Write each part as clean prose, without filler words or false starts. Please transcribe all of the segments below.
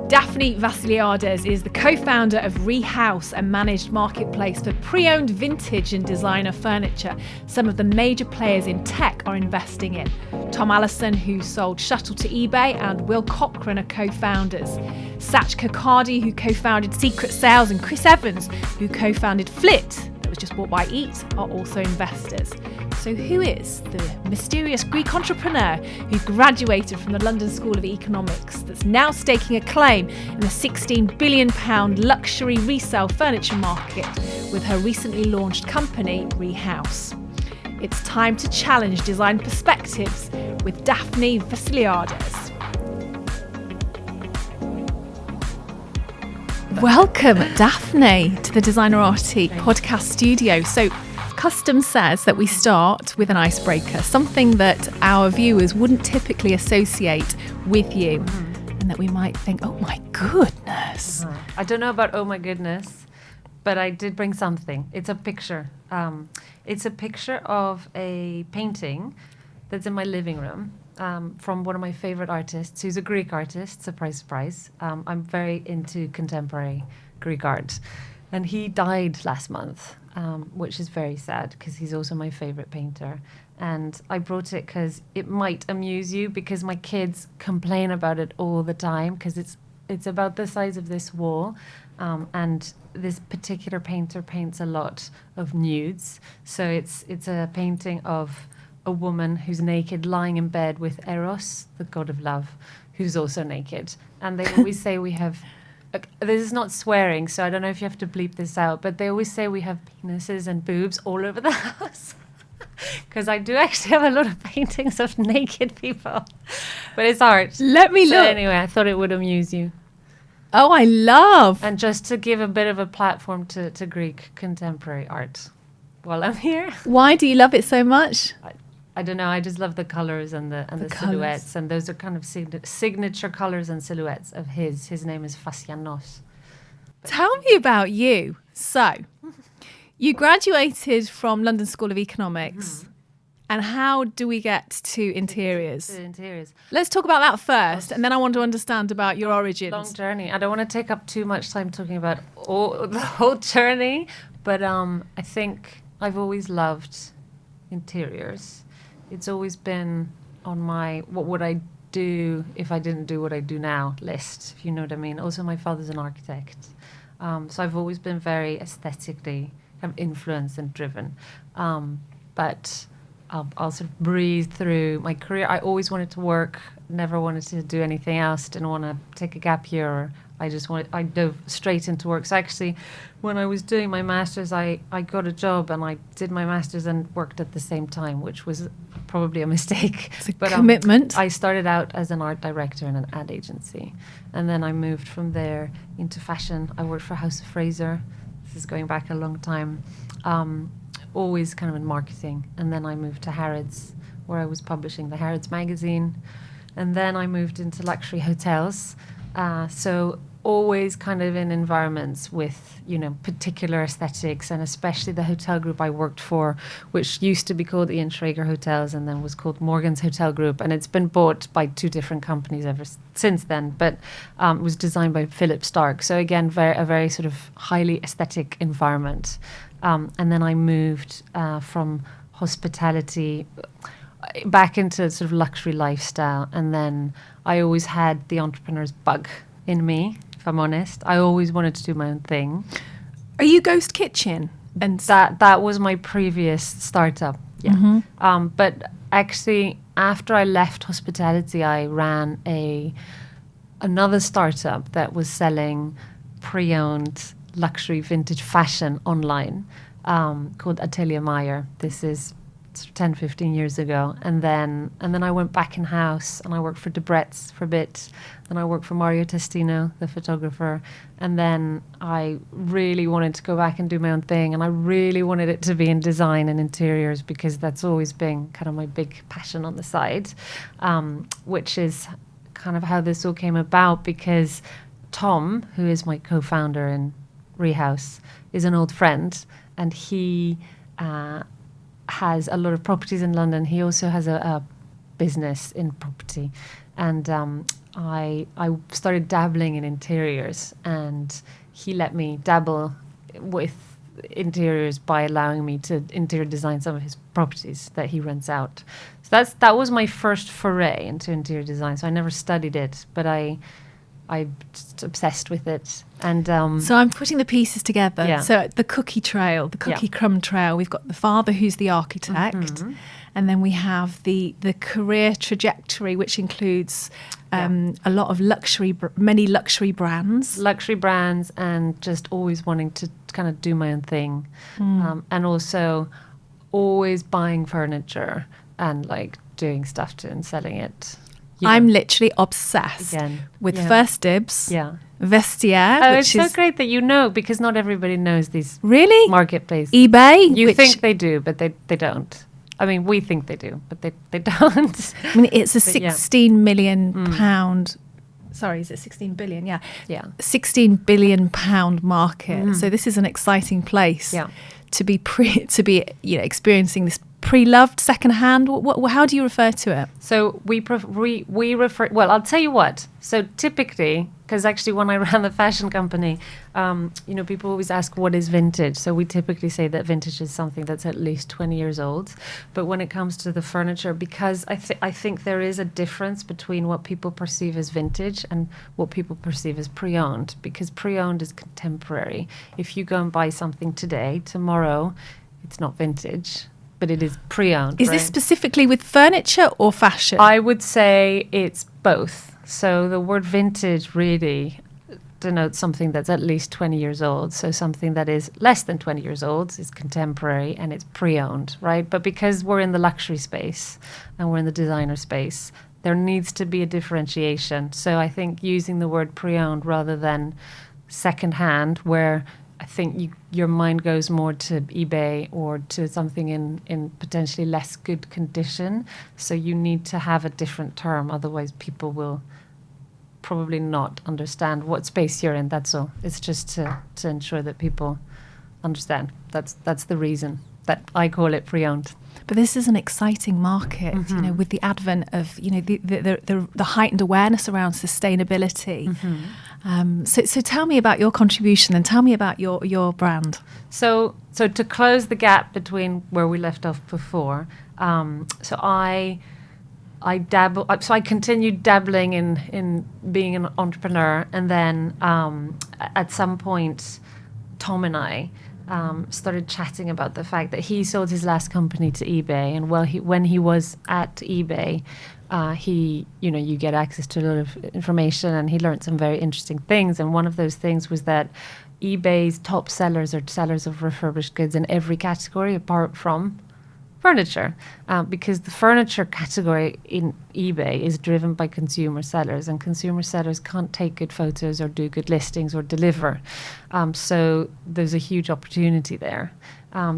Daphne Vassiliades is the co-founder of Rehaus, a managed marketplace for pre-owned vintage and designer furniture some of the major players in tech are investing in. Tom Allison, who sold Shuttle to eBay, and Will Cochran are co-founders. Satch Kokardi, who co-founded Secret Sales, and Chris Evans, who co-founded Flit, that was just bought by Eat, are also investors. So who is the mysterious Greek entrepreneur who graduated from the London School of Economics that's now staking a claim in the £16 billion luxury resale furniture market with her recently launched company, Rehaus? It's time to challenge design perspectives with Daphne Vassiliades. Welcome, Daphne, to the Designerati podcast studio. So, custom says that we start with an icebreaker, something that our viewers wouldn't typically associate with you, and that we might think, oh my goodness. I don't know about oh my goodness, but I did bring something. It's a picture. It's a picture of a painting that's in my living room from one of my favorite artists, who's a Greek artist, surprise, surprise. I'm very into contemporary Greek art. And he died last month, which is very sad because he's also my favorite painter. And I brought it because it might amuse you, because my kids complain about it all the time because it's about the size of this wall. And this particular painter paints a lot of nudes. So it's a painting of a woman who's naked lying in bed with Eros, the god of love, who's also naked. And they always say we have... This is not swearing, so I don't know if you have to bleep this out, but they always say we have penises and boobs all over the house. Because I do actually have a lot of paintings of naked people. But it's art. Let me look. Anyway, I thought it would amuse you. Oh, I love. And just to give a bit of a platform to Greek contemporary art while I'm here. Why do you love it so much? I don't know. I just love the colors and the silhouettes, and those are kind of signature colors and silhouettes of his. His name is Fassianos. Tell me about you. So, you graduated from London School of Economics, and how do we get to interiors? Interiors. Let's talk about that first, and then I want to understand about your origins. Long journey. I don't want to take up too much time talking about the whole journey, but I think I've always loved interiors. It's always been on my what would I do if I didn't do what I do now list, if you know what I mean. Also, my father's an architect. So I've always been very aesthetically influenced and driven. But I'll sort of breathe through my career. I always wanted to work, never wanted to do anything else, didn't want to take a gap year. Or I dove straight into work. So actually, when I was doing my master's, I got a job and I did my master's and worked at the same time, which was probably a mistake. It's a commitment. I started out as an art director in an ad agency, and then I moved from there into fashion. I worked for House of Fraser. This is going back a long time. Always kind of in marketing. And then I moved to Harrods, where I was publishing the Harrods magazine. And then I moved into luxury hotels. So always kind of in environments with, particular aesthetics, and especially the hotel group I worked for, which used to be called Ian Schrager Hotels and then was called Morgan's Hotel Group. And it's been bought by two different companies ever since then, but it was designed by Philip Stark. So again, a very sort of highly aesthetic environment. And then I moved from hospitality back into sort of luxury lifestyle. And then I always had the entrepreneur's bug in me, if I'm honest. I always wanted to do my own thing. Are you Ghost Kitchen? And that was my previous startup. Yeah. Mm-hmm. But actually, after I left hospitality, I ran another startup that was selling pre-owned luxury vintage fashion online, called Atelier Meyer. This is 10, 15 years ago. And then I went back in-house and I worked for Debrett's for a bit. Then I worked for Mario Testino, the photographer. And then I really wanted to go back and do my own thing. And I really wanted it to be in design and interiors, because that's always been kind of my big passion on the side, which is kind of how this all came about, because Tom, who is my co-founder in Rehaus, is an old friend, and he has a lot of properties in London. He also has a business in property, and I started dabbling in interiors, and he let me dabble with interiors by allowing me to interior design some of his properties that he rents out. So that was my first foray into interior design. So I never studied it, but I just obsessed with it. And so I'm putting the pieces together. Yeah. So the cookie trail, the cookie crumb trail, we've got the father who's the architect, and then we have the career trajectory, which includes a lot of many luxury brands. Luxury brands, and just always wanting to kind of do my own thing. And also always buying furniture and like doing stuff to and selling it. I'm literally obsessed with First Dibs, Vestiaire. Oh, it's so great that you know, because not everybody knows these marketplace. eBay. You think they do, but they don't. I mean, we think they do, but they don't. I mean, it's a 16 million pound. Sorry, is it 16 billion? Yeah. 16 billion pound market. So this is an exciting place to be experiencing this pre-loved secondhand. How do you refer to it? So we refer. Well, I'll tell you what. So typically, because actually when I ran the fashion company, people always ask what is vintage. So we typically say that vintage is something that's at least 20 years old. But when it comes to the furniture, because I think there is a difference between what people perceive as vintage and what people perceive as pre-owned. Because pre-owned is contemporary. If you go and buy something today, tomorrow, it's not vintage, but it is pre-owned. Is this specifically with furniture or fashion? I would say it's both. So the word vintage really denotes something that's at least 20 years old. So something that is less than 20 years old is contemporary and it's pre-owned, right? But because we're in the luxury space and we're in the designer space, there needs to be a differentiation. So I think using the word pre-owned rather than secondhand, where I think your mind goes more to eBay or to something in potentially less good condition. So you need to have a different term. Otherwise, people will probably not understand what space you're in. That's all. It's just to ensure that people understand. That's the reason that I call it pre-owned. But this is an exciting market, with the advent of, the heightened awareness around sustainability. So tell me about your contribution and tell me about your brand. So to close the gap between where we left off before, so I continued dabbling in being an entrepreneur, and then at some point, Tom and I started chatting about the fact that he sold his last company to eBay, and when he was at eBay, you get access to a lot of information, and he learned some very interesting things. And one of those things was that eBay's top sellers are sellers of refurbished goods in every category apart from furniture, because the furniture category in eBay is driven by consumer sellers, and consumer sellers can't take good photos or do good listings or deliver. So there's a huge opportunity there.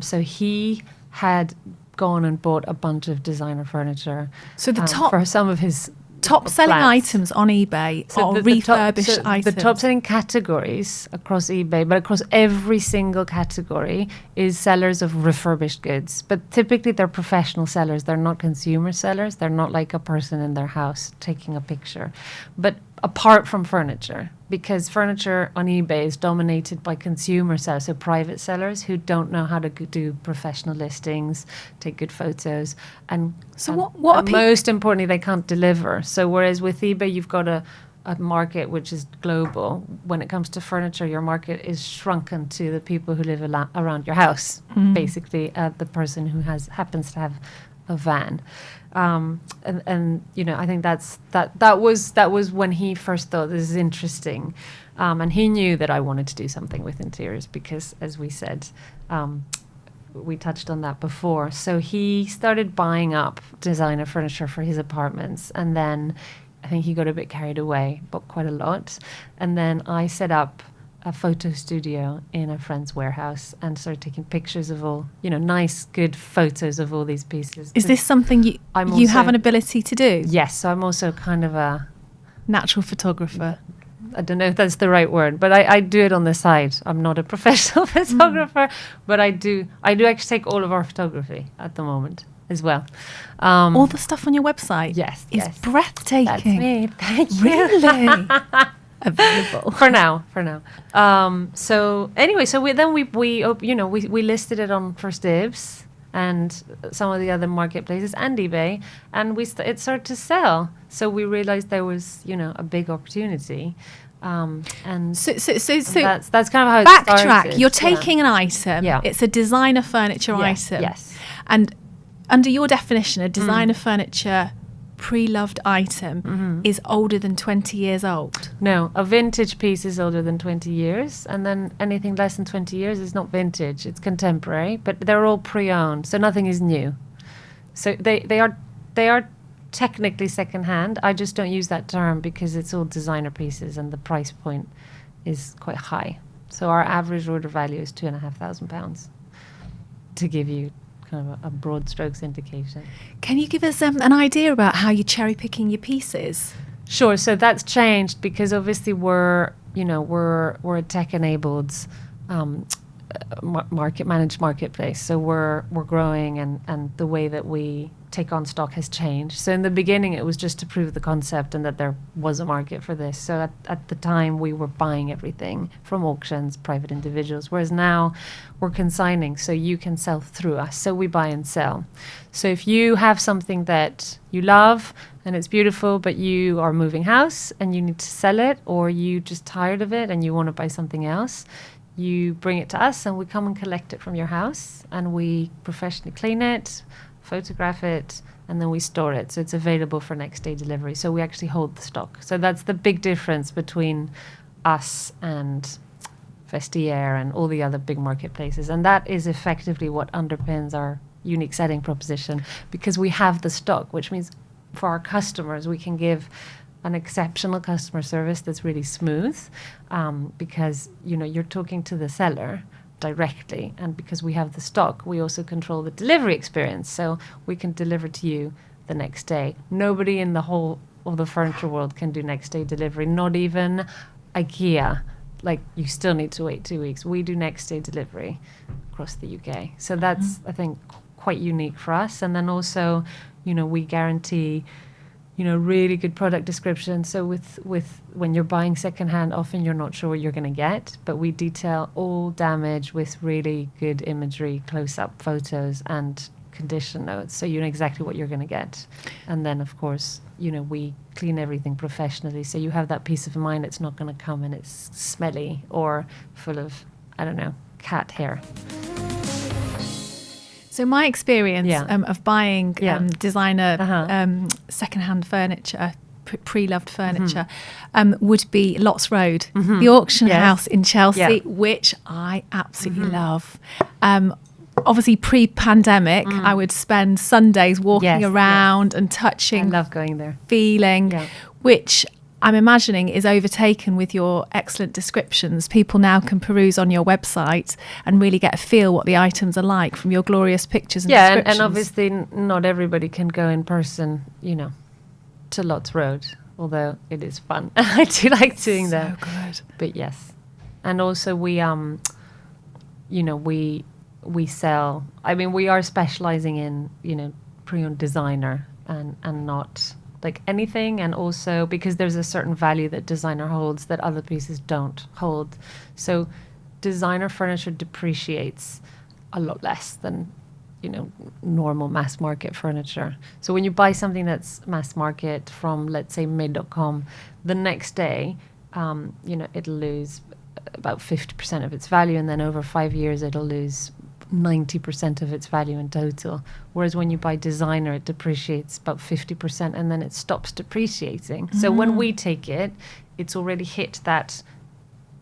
So he had gone and bought a bunch of designer furniture. So the for some of his top selling items on eBay are refurbished items. The top selling categories across eBay, but across every single category, is sellers of refurbished goods. But typically they're professional sellers. They're not consumer sellers. They're not like a person in their house taking a picture. But apart from furniture, because furniture on eBay is dominated by consumer sellers, so private sellers who don't know how to do professional listings, take good photos, and most importantly, they can't deliver. So whereas with eBay, you've got a market which is global. When it comes to furniture, your market is shrunken to the people who live around your house, basically the person who happens to have a van. I think that was when he first thought, this is interesting, and he knew that I wanted to do something with interiors because, as we said, we touched on that before. So he started buying up designer furniture for his apartments, and then I think he got a bit carried away, bought quite a lot, and then I set up a photo studio in a friend's warehouse and started taking pictures of all, nice, good photos of all these pieces. Is this something you have an ability to do? Yes, so I'm also kind of a natural photographer. I don't know if that's the right word, but I do it on the side. I'm not a professional photographer, but I do actually take all of our photography at the moment. as well. All the stuff on your website is breathtaking. That's me. Thank you. Really? Available. For now. So anyway, so we listed it on First Dibs and some of the other marketplaces and eBay, and it started to sell. So we realized there was, a big opportunity. And so that's kind of how it backtrack. started. You're taking an item. Yeah. It's a designer furniture item. Yes. And under your definition, a designer furniture pre-loved item is older than 20 years old. No, a vintage piece is older than 20 years, and then anything less than 20 years is not vintage. It's contemporary, but they're all pre-owned, so nothing is new. So they are technically second-hand. I just don't use that term because it's all designer pieces and the price point is quite high. So our average order value is £2,500, to give you kind of a broad strokes indication. Can you give us an idea about how you're cherry picking your pieces? Sure. So that's changed because obviously we're a tech enabled managed marketplace. So we're growing, and the way that we take on stock has changed. So in the beginning, it was just to prove the concept and that there was a market for this. So at the time, we were buying everything from auctions, private individuals, whereas now we're consigning, so you can sell through us. So we buy and sell. So if you have something that you love and it's beautiful, but you are moving house and you need to sell it, or you just tired of it and you want to buy something else, you bring it to us and we come and collect it from your house, and we professionally clean it, photograph it, and then we store it, so it's available for next day delivery. So we actually hold the stock. So that's the big difference between us and Vestiaire and all the other big marketplaces, and that is effectively what underpins our unique setting proposition, because we have the stock, which means for our customers we can give an exceptional customer service that's really smooth, because you're talking to the seller directly, and because we have the stock, we also control the delivery experience, so we can deliver to you the next day. Nobody in the whole of the furniture world can do next day delivery, not even IKEA. Like, you still need to wait 2 weeks. We do next day delivery across the UK, so that's I think quite unique for us. And then also, we guarantee really good product description. So with when you're buying secondhand, often you're not sure what you're going to get, but we detail all damage with really good imagery, close-up photos and condition notes, so you know exactly what you're going to get. And then, of course, we clean everything professionally, so you have that peace of mind. It's not going to come and it's smelly or full of, I don't know, cat hair. So my experience of buying designer secondhand furniture, pre-loved furniture, would be Lots Road, the auction house in Chelsea, which I absolutely love. Obviously, pre-pandemic, I would spend Sundays walking around and touching. I love going there. Feeling, which I'm imagining is overtaken with your excellent descriptions. People now can peruse on your website and really get a feel what the items are like from your glorious pictures and descriptions. And obviously not everybody can go in person, to Lots Road, although it is fun. I do like doing that. So good. But yes. And also we sell, we are specializing in, pre-owned designer and not like anything, and also because there's a certain value that designer holds that other pieces don't hold. So designer furniture depreciates a lot less than normal mass market furniture. So when you buy something that's mass market from, let's say, made.com, the next day it'll lose about 50% of its value, and then over 5 years it'll lose 90% of its value in total. Whereas when you buy designer, it depreciates about 50% and then it stops depreciating. So when we take it, it's already hit that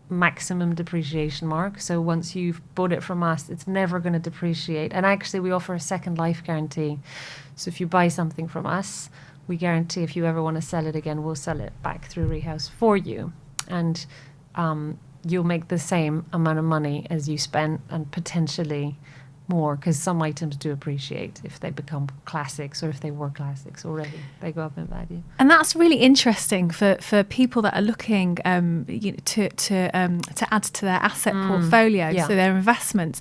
maximum depreciation mark. So once you've bought it from us, it's never going to depreciate. And actually, we offer a second life guarantee. So if you buy something from us, we guarantee if you ever want to sell it again, we'll sell it back through Rehaus for you. And you'll make the same amount of money as you spent, and potentially more, because some items do appreciate if they become classics, or if they were classics already, they go up in value. And that's really interesting for people that are looking to add to their asset portfolio, so their investments.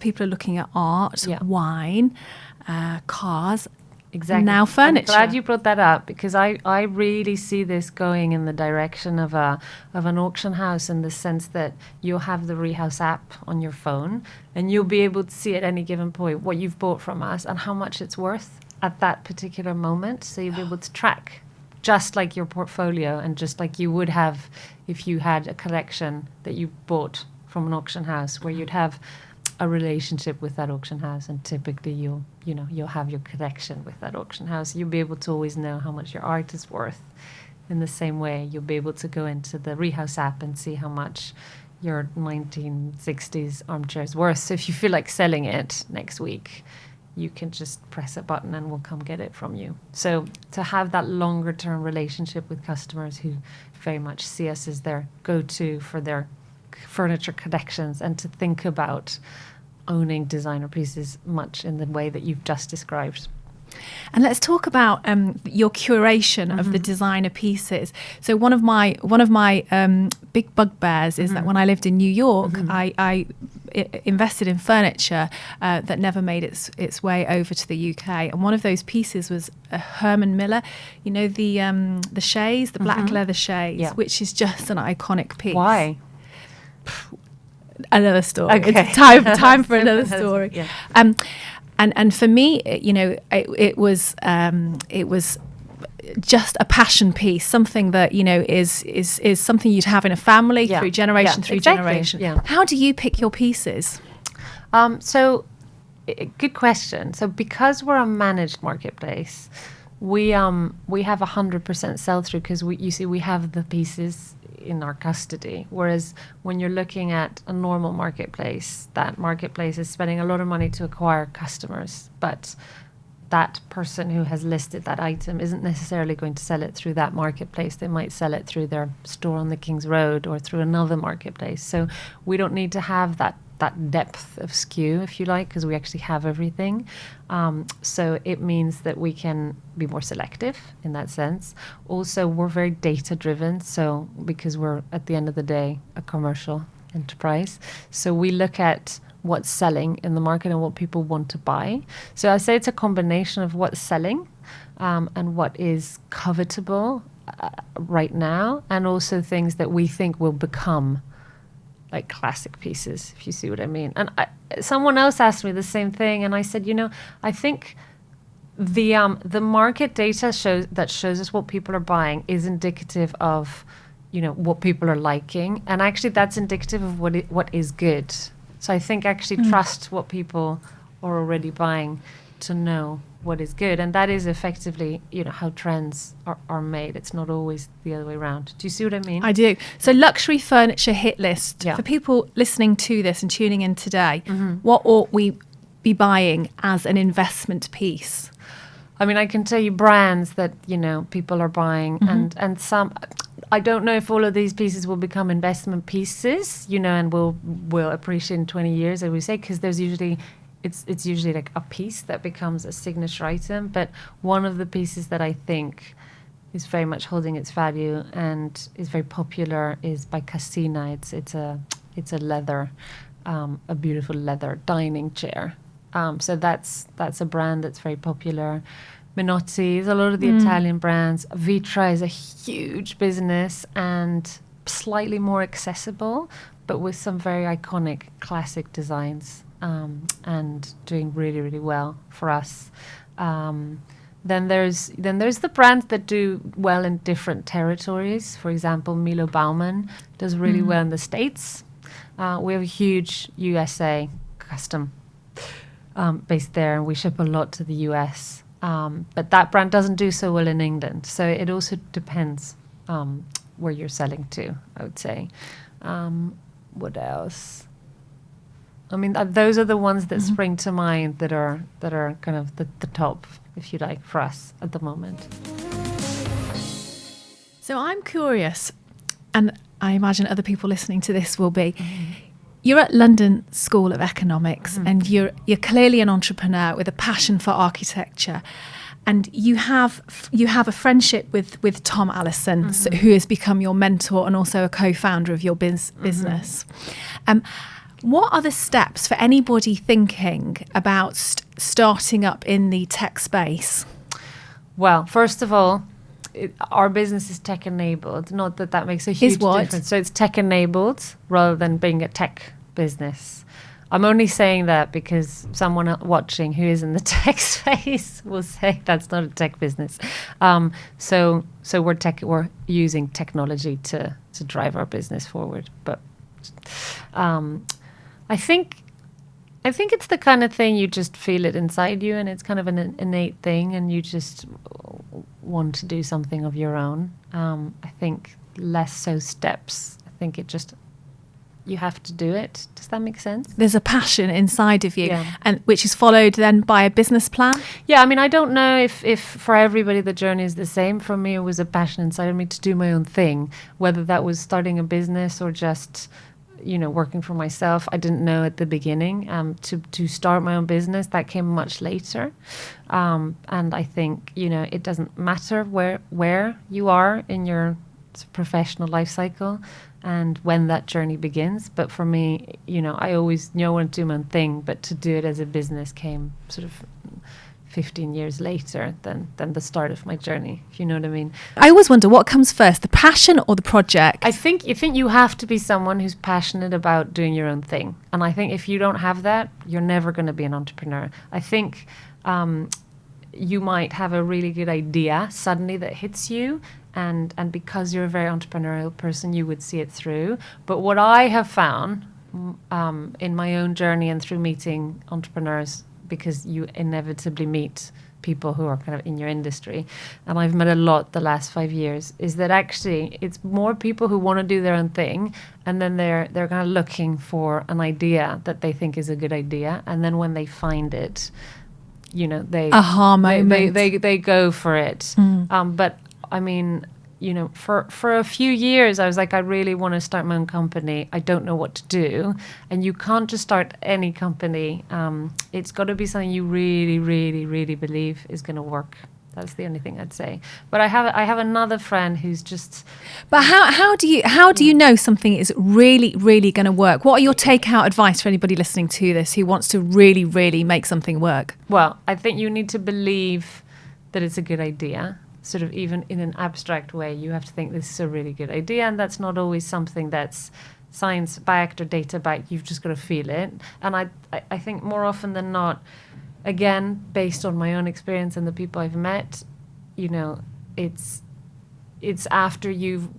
People are looking at art, wine, cars, Exactly. now furniture. I'm glad you brought that up, because I really see this going in the direction of an auction house, in the sense that you'll have the Rehaus app on your phone, and you'll be able to see at any given point what you've bought from us and how much it's worth at that particular moment. So you'll be able to track, just like your portfolio, and just like you would have if you had a collection that you bought from an auction house, where you'd have a relationship with that auction house, and typically you'll have your connection with that auction house. You'll be able to always know how much your art is worth. In the same way, you'll be able to go into the Rehaus app and see how much your 1960s armchair is worth. So if you feel like selling it next week, you can just press a button and we'll come get it from you. So to have that longer term relationship with customers who very much see us as their go-to for their furniture collections, and to think about owning designer pieces much in the way that you've just described. And let's talk about your curation of the designer pieces. So one of my big bugbears is that when I lived in New York, I invested in furniture that never made its way over to the UK. And one of those pieces was a Herman Miller, the chaise, the black leather chaise, which is just an iconic piece. Why? Another story. Okay. It's time for another story. Yeah. And for me, it was just a passion piece, something that is something you'd have in a family through generation through generation. Yeah. How do you pick your pieces? Good question. So because we're a managed marketplace, we have 100% sell through, because we have the pieces in our custody. Whereas when you're looking at a normal marketplace, that marketplace is spending a lot of money to acquire customers, but that person who has listed that item isn't necessarily going to sell it through that marketplace. They might sell it through their store on the King's Road or through another marketplace. So we don't need to have that depth of SKU, if you like, because we actually have everything. So it means that we can be more selective in that sense. Also, we're very data driven. So because we're, at the end of the day, a commercial enterprise, so we look at what's selling in the market and what people want to buy. So I say it's a combination of what's selling and what is covetable right now, and also things that we think will become like classic pieces, if you see what I mean. And someone else asked me the same thing, and I said, I think the market data shows us what people are buying is indicative of, what people are liking, and actually that's indicative of what is good. So I think actually trust what people are already buying to know what is good, and that is effectively how trends are made. It's not always the other way around. Do you see what I mean? I do. So luxury furniture hit list for people listening to this and tuning in today. What ought we be buying as an investment piece? I mean, I can tell you brands that people are buying, and some. I don't know if all of these pieces will become investment pieces, and will appreciate in 20 years, as we say, because there's usually. It's usually like a piece that becomes a signature item. But one of the pieces that I think is very much holding its value and is very popular is by Casina. It's a leather, a beautiful leather dining chair. So that's a brand that's very popular. Minotti is a lot of the Italian brands. Vitra is a huge business and slightly more accessible, but with some very iconic classic designs. And doing really, really well for us. Then there's the brands that do well in different territories. For example, Milo Bauman does really well in the States. We have a huge USA custom based there, and we ship a lot to the US. But that brand doesn't do so well in England. So it also depends where you're selling to, I would say. What else? I mean, those are the ones that spring to mind that are kind of the top, if you like, for us at the moment. So I'm curious, and I imagine other people listening to this will be. You're at London School of Economics, and you're clearly an entrepreneur with a passion for architecture, and you have a friendship with Tom Allison, who has become your mentor and also a co-founder of your business. What are the steps for anybody thinking about starting up in the tech space? Well, first of all, our business is tech enabled. Not that that makes a huge difference. So it's tech enabled rather than being a tech business. I'm only saying that because someone watching who is in the tech space will say that's not a tech business. So we're using technology to drive our business forward. But I think it's the kind of thing you just feel it inside you, and it's kind of an innate thing, and you just want to do something of your own. I think less so steps. I think it just, you have to do it. Does that make sense? There's a passion inside of you, and which is followed then by a business plan? Yeah, I mean, I don't know if for everybody the journey is the same. For me, it was a passion inside of me to do my own thing, whether that was starting a business or just, working for myself. I didn't know at the beginning. To start my own business, that came much later. And I think, it doesn't matter where you are in your professional life cycle and when that journey begins. But for me, I always knew I wanted to do my own thing, but to do it as a business came sort of 15 years later than the start of my journey, if you know what I mean. I always wonder what comes first, the passion or the project? I think you have to be someone who's passionate about doing your own thing. And I think if you don't have that, you're never going to be an entrepreneur. I think you might have a really good idea suddenly that hits you, and because you're a very entrepreneurial person, you would see it through. But what I have found in my own journey and through meeting entrepreneurs, because you inevitably meet people who are kind of in your industry, and I've met a lot the last 5 years, is that actually it's more people who want to do their own thing, and then they're kind of looking for an idea that they think is a good idea, and then when they find it, they aha moment. They go for it. But I mean, for a few years, I was like, I really want to start my own company. I don't know what to do. And you can't just start any company. It's got to be something you really, really, really believe is going to work. That's the only thing I'd say. But I have another friend who's just. But how do you know something is really, really going to work? What are your takeout advice for anybody listening to this who wants to really, really make something work? Well, I think you need to believe that it's a good idea. Sort of even in an abstract way, you have to think this is a really good idea, and that's not always something that's science backed or data backed. You've just got to feel it. And I think more often than not, again, based on my own experience and the people I've met, it's after you've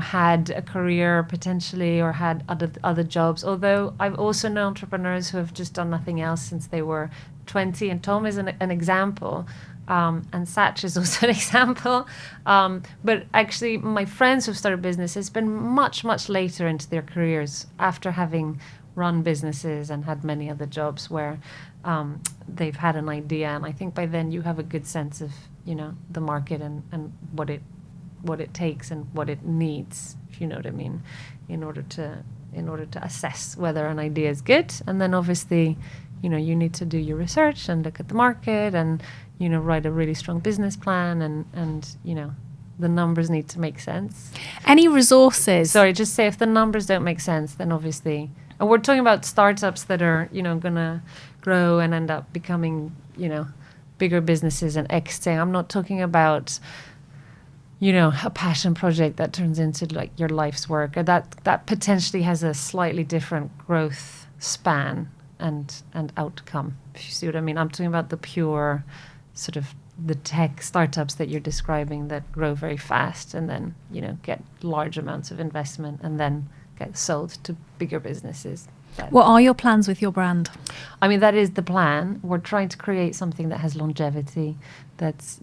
had a career potentially or had other jobs. Although I've also known entrepreneurs who have just done nothing else since they were 20, and Tom is an example. And Satch is also an example. But actually, my friends who've started businesses been much, much later into their careers after having run businesses and had many other jobs where they've had an idea. And I think by then you have a good sense of, the market and what it takes and what it needs, if you know what I mean, in order to assess whether an idea is good. And then obviously, you need to do your research and look at the market and write a really strong business plan, and the numbers need to make sense. Any resources? Sorry, just say if the numbers don't make sense, then obviously, and we're talking about startups that are, going to grow and end up becoming, bigger businesses and exiting. I'm not talking about, a passion project that turns into like your life's work, or that potentially has a slightly different growth span and outcome, if you see what I mean. I'm talking about the pure sort of the tech startups that you're describing that grow very fast and then, get large amounts of investment and then get sold to bigger businesses. What are your plans with your brand? I mean, that is the plan. We're trying to create something that has longevity, that's,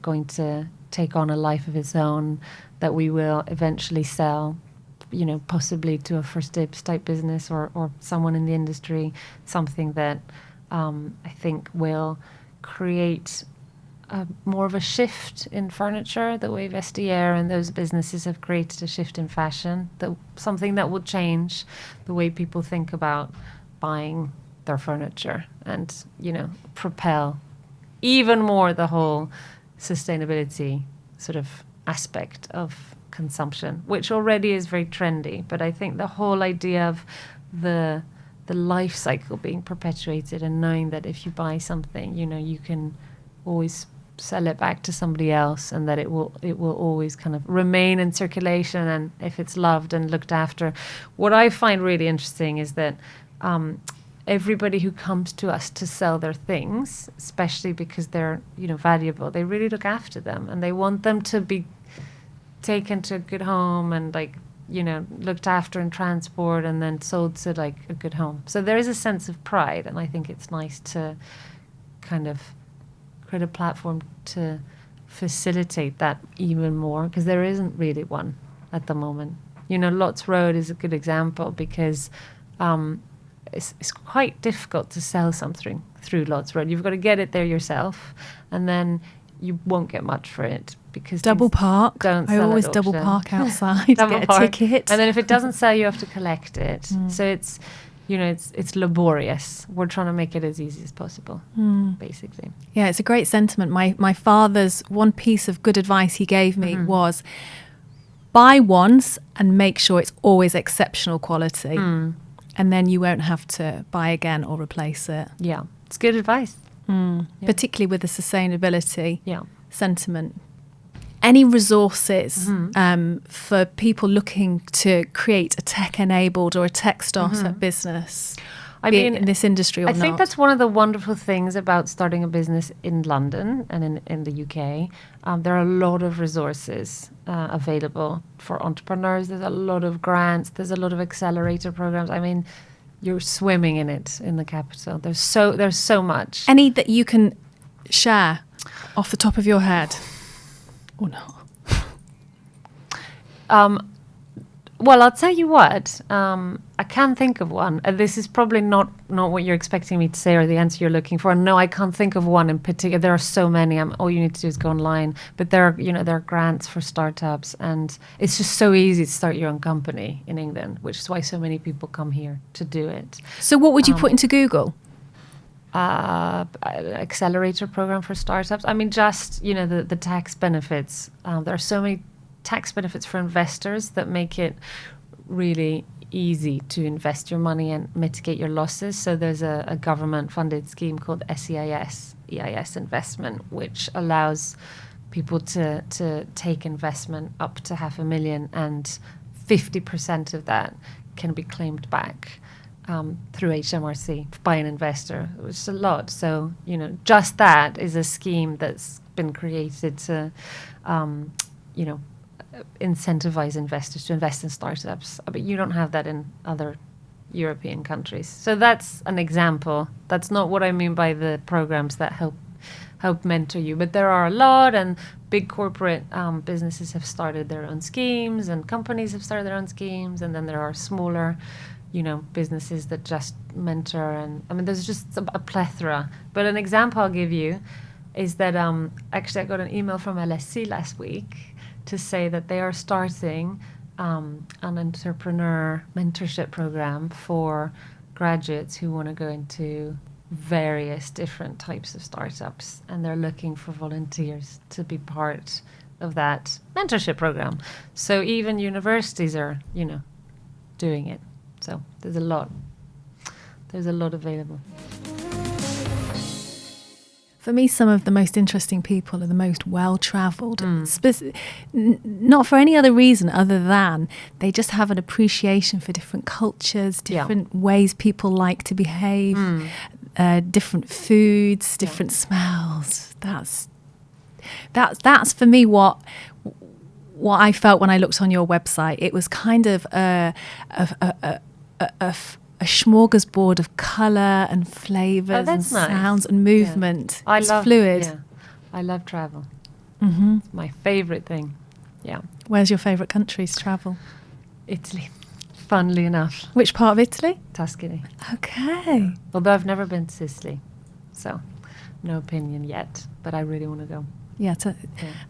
going to take on a life of its own, that we will eventually sell, possibly to a first dibs type business or someone in the industry, something that I think will create more of a shift in furniture, the way Vestiaire and those businesses have created a shift in fashion, something that will change the way people think about buying their furniture and, propel even more the whole sustainability sort of aspect of consumption, which already is very trendy. But I think the whole idea of the the life cycle being perpetuated, and knowing that if you buy something, you can always sell it back to somebody else, and that it will always kind of remain in circulation, and if it's loved and looked after. What I find really interesting is that everybody who comes to us to sell their things, especially because they're valuable, they really look after them, and they want them to be taken to a good home and looked after and transport and then sold to a good home. So there is a sense of pride, and I think it's nice to kind of create a platform to facilitate that even more, because there isn't really one at the moment. Lots Road is a good example, because it's quite difficult to sell something through Lots Road. You've got to get it there yourself, and then you won't get much for it, because double park. I always double park outside to get a ticket, and then if it doesn't sell, you have to collect it. So it's it's laborious. We're trying to make it as easy as possible, basically. Yeah, it's a great sentiment. My father's one piece of good advice he gave me was, buy once and make sure it's always exceptional quality, and then you won't have to buy again or replace it. Yeah, it's good advice. Yeah. Particularly with the sustainability sentiment. Any resources for people looking to create a tech-enabled or a tech startup business, in this industry or not? I think that's one of the wonderful things about starting a business in London and in the UK. There are a lot of resources available for entrepreneurs. There's a lot of grants. There's a lot of accelerator programs. You're swimming in it in the capital. There's so much. Any that you can share off the top of your head? Or not? Well, I'll tell you what. I can think of one. This is probably not what you're expecting me to say or the answer you're looking for. No, I can't think of one in particular. There are so many. All you need to do is go online. But there are grants for startups, and it's just so easy to start your own company in England, which is why so many people come here to do it. So what would you put into Google? Accelerator program for startups. Just the tax benefits. There are so many tax benefits for investors that make it really easy to invest your money and mitigate your losses. So there's a government funded scheme called EIS investment, which allows people to take investment up to 500,000, and 50% of that can be claimed back through HMRC by an investor, which is a lot. So, just that is a scheme that's been created to, incentivize investors to invest in startups. But you don't have that in other European countries. So that's an example. That's not what I mean by the programs that help mentor you. But there are a lot, and big corporate businesses have started their own schemes, and companies have started their own schemes, and then there are smaller businesses that just mentor, and there's just a plethora. But an example I'll give you is that actually I got an email from LSE last week to say that they are starting an entrepreneur mentorship program for graduates who want to go into various different types of startups, and they're looking for volunteers to be part of that mentorship program. So even universities are, doing it. So there's a lot available. For me, some of the most interesting people are the most well-travelled, not for any other reason other than they just have an appreciation for different cultures, different ways people like to behave, different foods, different smells. That's for me what I felt when I looked on your website. It was kind of a smorgasbord of colour and flavours and sounds and movement. Yeah. It's fluid. Yeah. I love travel. It's my favourite thing. Yeah. Where's your favourite country to travel? Italy, funnily enough. Which part of Italy? Tuscany. Okay. Although I've never been to Sicily, so no opinion yet, but I really want to go. Yeah,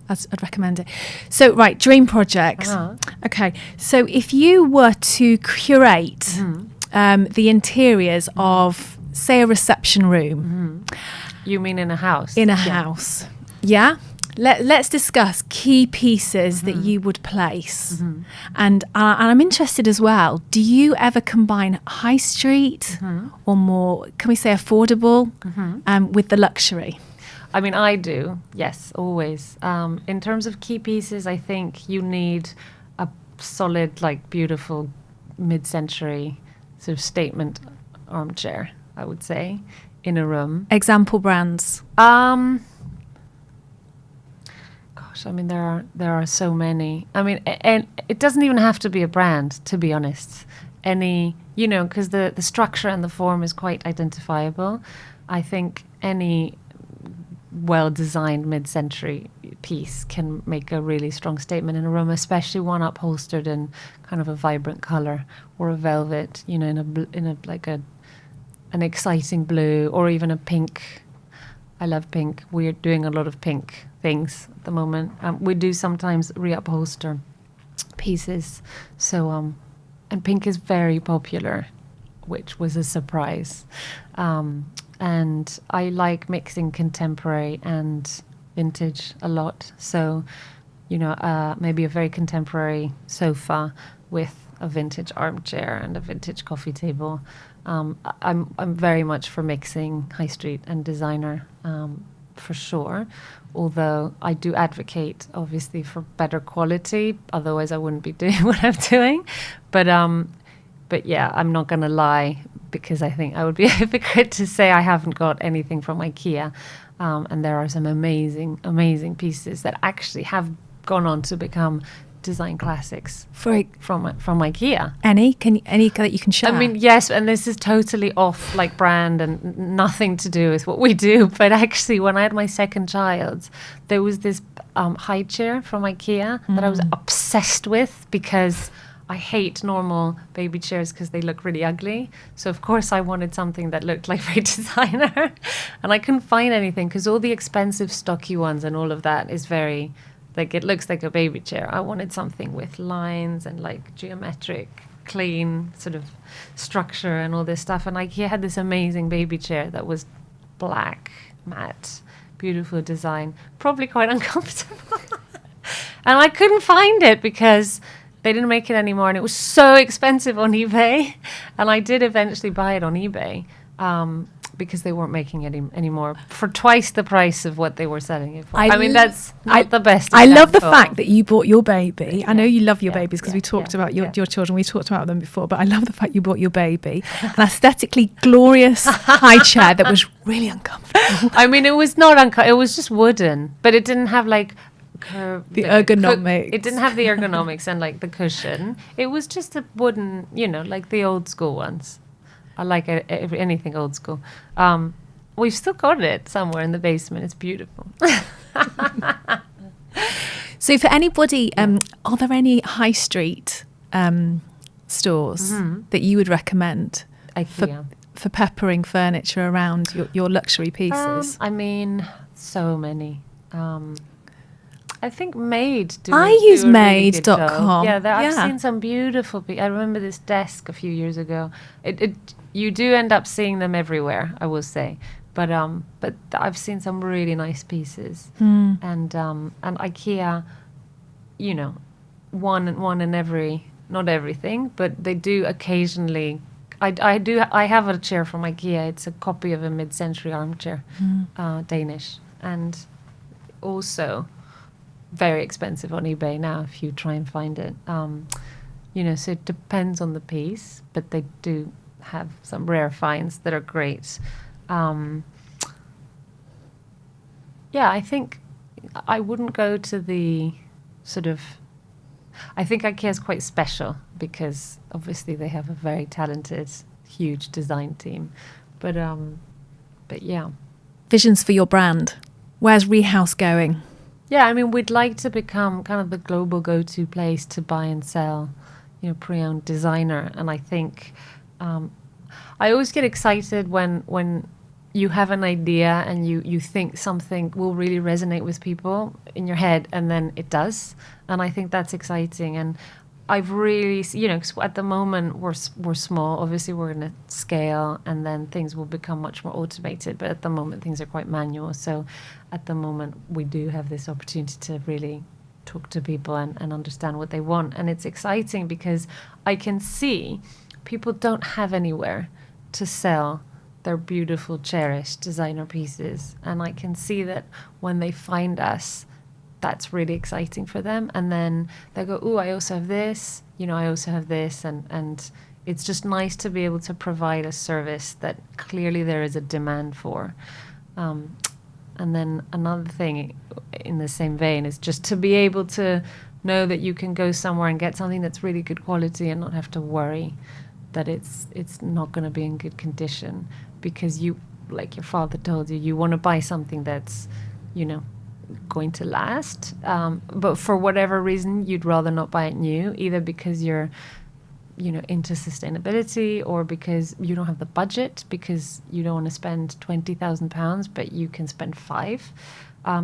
I'd recommend it. So, right, dream projects. Okay, so if you were to curate the interiors of, say, a reception room. You mean in a house? In a house. Yeah? Let's discuss key pieces that you would place. And I'm interested as well, do you ever combine high street or more, can we say affordable, with the luxury? I mean, I do, yes, always. In terms of key pieces, I think you need a solid, like, beautiful mid-century sort of statement armchair, I would say, in a room. Example brands. Gosh, I mean, there are so many. I mean, and it doesn't even have to be a brand, to be honest. Any, you know, because the structure and the form is quite identifiable. I think any well-designed mid-century piece can make a really strong statement in a room, especially one upholstered in kind of a vibrant color or a velvet, you know, in a like an exciting blue or even a pink. I love pink. We're doing a lot of pink things at the moment. We do sometimes reupholster pieces, so and pink is very popular, which was a surprise. And I like mixing contemporary and vintage a lot. So, you know, maybe a very contemporary sofa with a vintage armchair and a vintage coffee table. I'm very much for mixing high street and designer, for sure. Although I do advocate, obviously, for better quality. Otherwise, I wouldn't be doing what I'm doing. But yeah, I'm not going to lie, because I think I would be a hypocrite to say I haven't got anything from IKEA. And there are some amazing, amazing pieces that actually have gone on to become design classics from IKEA. Any that you can share? I mean, yes, and this is totally off like brand and nothing to do with what we do. But actually, when I had my second child, there was this high chair from IKEA that I was obsessed with, because I hate normal baby chairs because they look really ugly. So, of course, I wanted something that looked like very designer. And I couldn't find anything, because all the expensive stocky ones and all of that is very, like, it looks like a baby chair. I wanted something with lines and, like, geometric, clean sort of structure and all this stuff. And IKEA had this amazing baby chair that was black, matte, beautiful design, probably quite uncomfortable. And I couldn't find it because they didn't make it anymore, and it was so expensive on eBay. And I did eventually buy it on eBay because they weren't making it anymore for twice the price of what they were selling it for. I mean, that's not the best I love the fact that you bought your baby. Yeah. I know you love your babies, because we talked about your children. We talked about them before, but I love the fact you bought your baby an aesthetically glorious high chair that was really uncomfortable. I mean, it was not uncomfortable. It was just wooden, but it didn't have like the ergonomics. It didn't have the ergonomics and like the cushion. It was just a wooden, you know, like the old school ones. I like anything old school. We've still got it somewhere in the basement. It's beautiful. So for anybody, are there any high street stores that you would recommend for peppering furniture around your luxury pieces? I mean, so many. I think Made. I use Made.com. Yeah, I've seen some beautiful. I remember this desk a few years ago. You do end up seeing them everywhere, I will say, but I've seen some really nice pieces, and IKEA, you know, one in every, not everything, but they do occasionally. I have a chair from IKEA. It's a copy of a mid-century armchair, Danish, and also very expensive on eBay now if you try and find it. You know, so it depends on the piece, but they do have some rare finds that are great. Yeah, I think I wouldn't go to the sort of. I think IKEA is quite special because obviously they have a very talented, huge design team, but yeah. Visions for your brand. Where's Rehaus going? Yeah, I mean, we'd like to become kind of the global go-to place to buy and sell, you know, pre-owned designer. And I think I always get excited when you have an idea and you think something will really resonate with people in your head, and then it does. And I think that's exciting. And I've really, 'cause at the moment we're small. Obviously, we're going to scale, and then things will become much more automated. But at the moment, things are quite manual. So, at the moment, we do have this opportunity to really talk to people and understand what they want. And it's exciting because I can see people don't have anywhere to sell their beautiful, cherished designer pieces, and I can see that when they find us, that's really exciting for them. And then they go, "Oh, I also have this, I also have this," and it's just nice to be able to provide a service that clearly there is a demand for. And then another thing in the same vein is just to be able to know that you can go somewhere and get something that's really good quality and not have to worry that it's not going to be in good condition, because you, like your father told you, you want to buy something that's, going to last. But for whatever reason, you'd rather not buy it new, either because you're into sustainability, or because you don't have the budget, because you don't want to spend £20,000, but you can spend 5.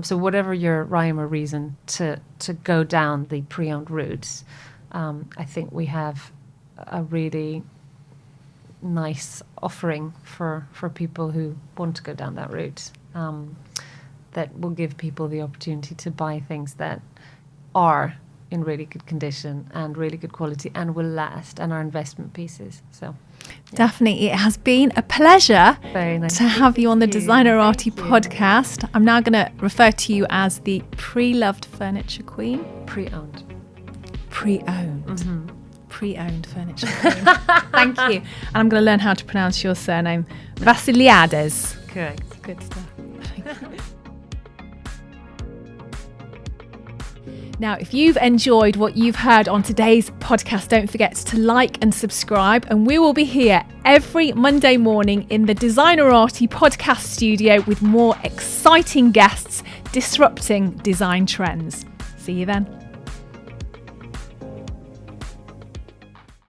So whatever your rhyme or reason to go down the pre-owned routes, I think we have a really nice offering for people who want to go down that route, that will give people the opportunity to buy things that are in really good condition and really good quality and will last, and are investment pieces. So, yeah. Daphne, it has been a pleasure Very nice to have you on the Designerati Thank you. podcast. I'm now going to refer to you as the pre-loved furniture queen. Pre-owned. Pre-owned. Mm-hmm. Pre-owned furniture queen. Thank you. And I'm going to learn how to pronounce your surname. Vassiliades. Correct. Good stuff. Now, if you've enjoyed what you've heard on today's podcast, don't forget to like and subscribe. And we will be here every Monday morning in the Designerati podcast studio with more exciting guests disrupting design trends. See you then.